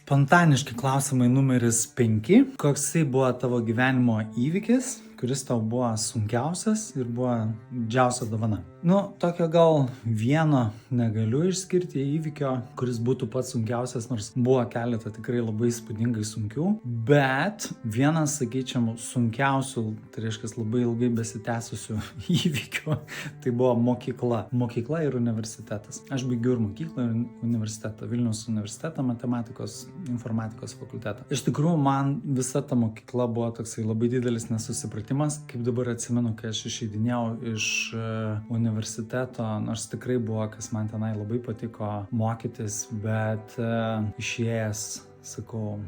Spontaniški klausimai numeris 5. Koksai buvo tavo gyvenimo įvykis, kuris tau buvo sunkiausias ir buvo didžiausia dovana? Tokio gal vieno negaliu išskirti įvykio, kuris būtų pats sunkiausias, nors buvo keletą tikrai labai įspūdingai sunkių, bet vienas, sakyčiau, sunkiausių, tai reiškia labai ilgai besitęsusių įvykių, tai buvo mokykla ir universitetas. Aš baigiau ir mokyklą, ir universitetą, Vilniaus universitetą, matematikos, informatikos fakultetą. Iš tikrųjų, man visa ta mokykla buvo toksai labai didelis nesusipratimas, kaip dabar atsimenu, kai aš išeidinėjau iš universiteto, nors tikrai buvo, kas man tenai labai patiko mokytis, bet išėjęs sakau,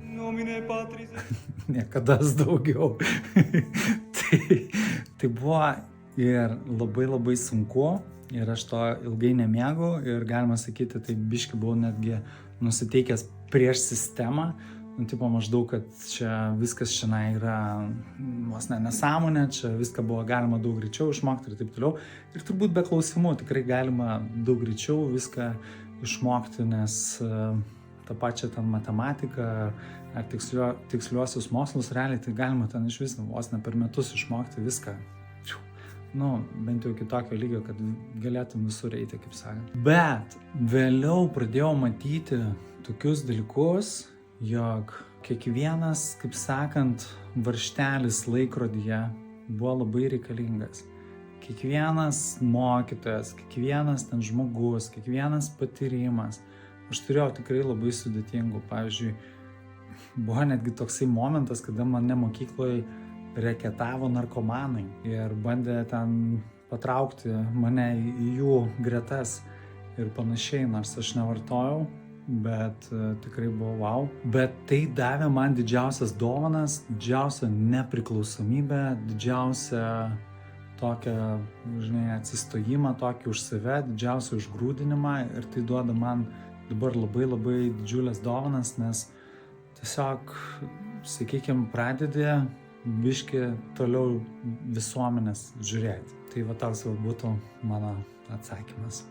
niekadas daugiau. tai buvo ir labai sunku, ir aš to ilgai nemėgau, ir galima sakyti, tai biški buvau netgi nusiteikęs prieš sistemą, maždaug, kad čia viskas šiandien yra vos nesąmonė, čia viską buvo galima daug greičiau išmokti ir taip toliau. Ir turbūt be klausimų tikrai galima daug greičiau viską išmokti, nes tą pačią ten matematiką ar tiksliuosius mokslus realiai tai galima ten iš viso vos ne per metus išmokti viską. Bent jau kitokio lygio, kad galėtum visur eiti, kaip sakant. Bet vėliau pradėjau matyti tokius dalykus, jog kiekvienas, kaip sakant, varžtelis laikrodyje buvo labai reikalingas. Kiekvienas mokytojas, kiekvienas ten žmogus, kiekvienas patyrimas. Aš turėjau tikrai labai sudėtingų. Pavyzdžiui, buvo netgi toksai momentas, kada mane mokykloje reketavo narkomanai ir bandė ten patraukti mane į jų gretas ir panašiai, nors aš nevartojau, bet tikrai buvo wow. Bet tai davė man didžiausias dovanas, didžiausią nepriklausomybę, didžiausią tokią, atsistojimą tokį už save, didžiausią užgrūdinimą, ir tai duoda man dabar labai didžiulės dovanas, nes tiesiog, sakykime, pradedi biški toliau visuomenės žiūrėti. Tai va toks būtų mano atsakymas.